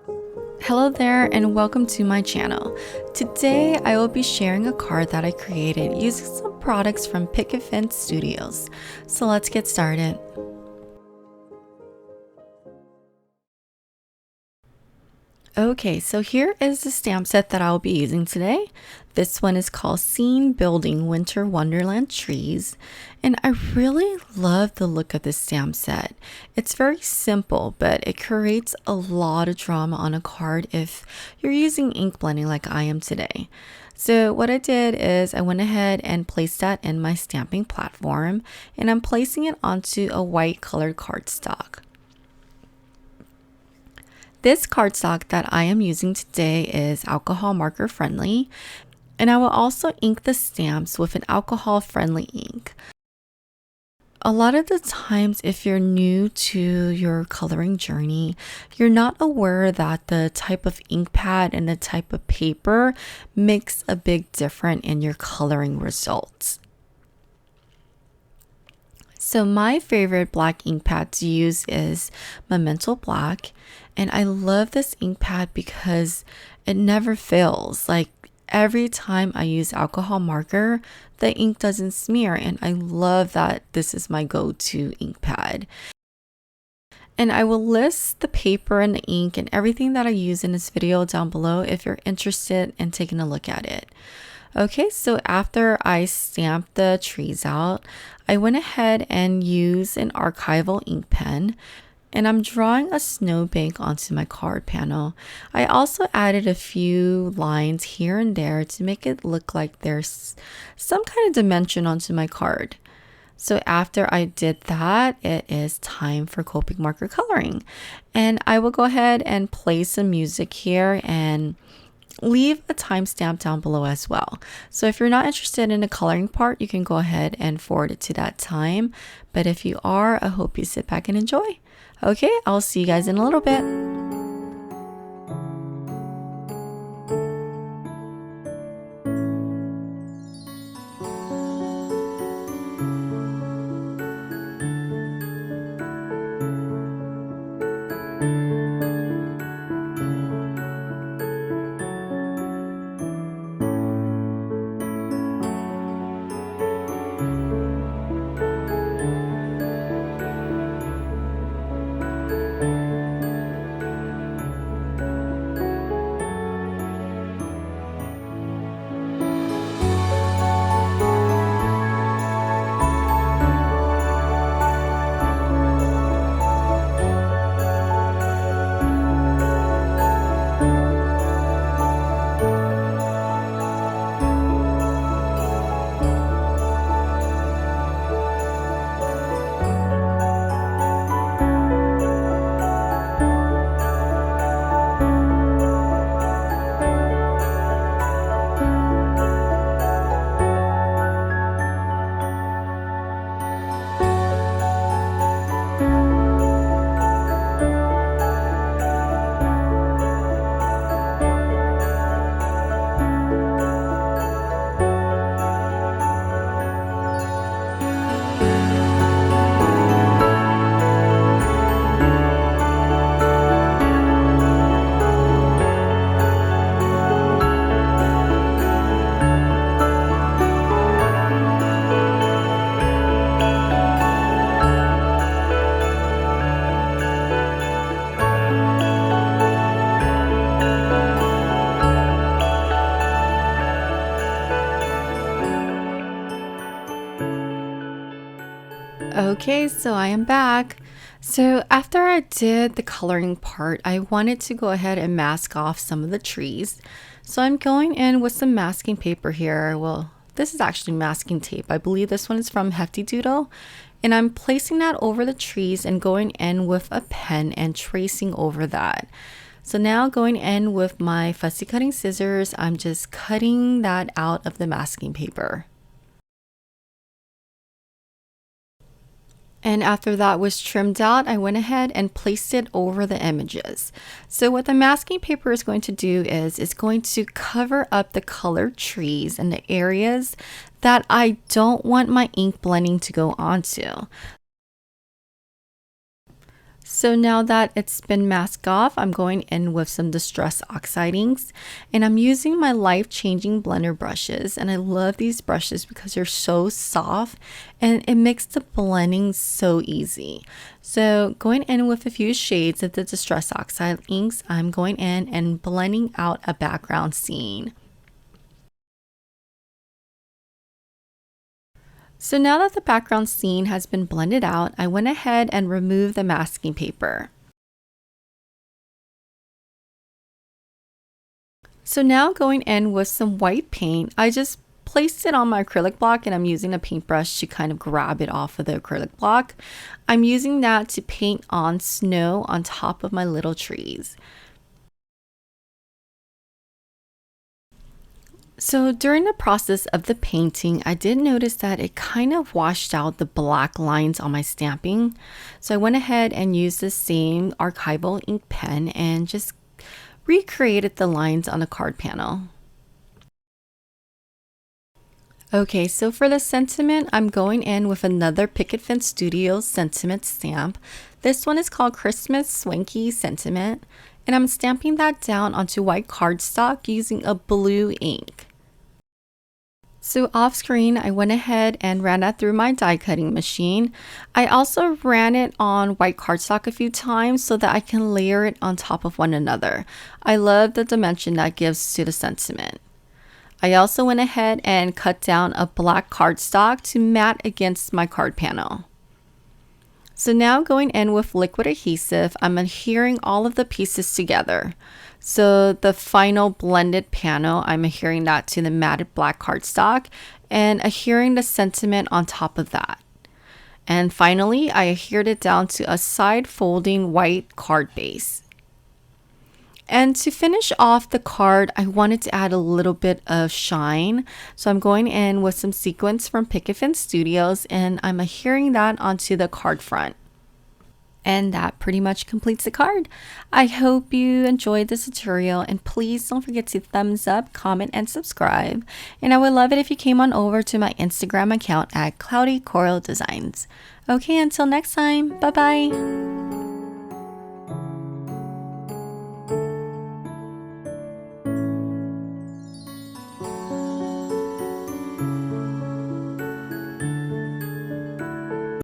Hello there and welcome to my channel. Today I will be sharing a card that I created using some products from Picket Fence Studios. So let's get started. Okay, so here is the stamp set that I'll be using today. This one is called Scene Building Winter Wonderland Trees, and I really love the look of this stamp set. It's very simple, but it creates a lot of drama on a card if you're using ink blending like I am today. So what I did is I went ahead and placed that in my stamping platform, and I'm placing it onto a white colored cardstock. This cardstock that I am using today is alcohol marker friendly, and I will also ink the stamps with an alcohol friendly ink. A lot of the times, if you're new to your coloring journey, you're not aware that the type of ink pad and the type of paper makes a big difference in your coloring results. So my favorite black ink pad to use is Memento Black, and I love this ink pad because it never fails. Like every time I use alcohol marker, the ink doesn't smear, and I love that this is my go-to ink pad. And I will list the paper and the ink and everything that I use in this video down below if you're interested in taking a look at it. Okay, so after I stamped the trees out, I went ahead and used an archival ink pen, and I'm drawing a snowbank onto my card panel. I also added a few lines here and there to make it look like there's some kind of dimension onto my card. So after I did that, it is time for Copic marker coloring. And I will go ahead and play some music here and leave a timestamp down below as well. So if you're not interested in the coloring part, you can go ahead and forward it to that time. But if you are, I hope you sit back and enjoy. Okay, I'll see you guys in a little bit. Okay, so I am back. So after I did the coloring part, I wanted to go ahead and mask off some of the trees. So I'm going in with some masking paper here. Well, this is actually masking tape. I believe this one is from Hefty Doodle. And I'm placing that over the trees and going in with a pen and tracing over that. So now going in with my fussy cutting scissors, I'm just cutting that out of the masking paper. And after that was trimmed out, I went ahead and placed it over the images. So what the masking paper is going to do is it's going to cover up the colored trees and the areas that I don't want my ink blending to go onto. So now that it's been masked off, I'm going in with some Distress Oxide inks, and I'm using my life-changing blender brushes. And I love these brushes because they're so soft and it makes the blending so easy. So going in with a few shades of the Distress Oxide inks, I'm going in and blending out a background scene. So now that the background scene has been blended out, I went ahead and removed the masking paper. So now going in with some white paint, I just placed it on my acrylic block and I'm using a paintbrush to kind of grab it off of the acrylic block. I'm using that to paint on snow on top of my little trees. So during the process of the painting, I did notice that it kind of washed out the black lines on my stamping. So I went ahead and used the same archival ink pen and just recreated the lines on the card panel. Okay, so for the sentiment, I'm going in with another Picket Fence Studios sentiment stamp. This one is called Christmas Swanky Sentiment, and I'm stamping that down onto white cardstock using a blue ink. So off screen, I went ahead and ran that through my die cutting machine. I also ran it on white cardstock a few times so that I can layer it on top of one another. I love the dimension that gives to the sentiment. I also went ahead and cut down a black cardstock to mat against my card panel. So now going in with liquid adhesive, I'm adhering all of the pieces together. So the final blended panel, I'm adhering that to the matted black cardstock and adhering the sentiment on top of that. And finally, I adhered it down to a side folding white card base. And to finish off the card, I wanted to add a little bit of shine. So I'm going in with some sequins from Picket Fence Studios and I'm adhering that onto the card front. And that pretty much completes the card. I hope you enjoyed this tutorial and please don't forget to thumbs up, comment, and subscribe. And I would love it if you came on over to my Instagram account at Cloudy Coral Designs. Okay, until next time, bye bye.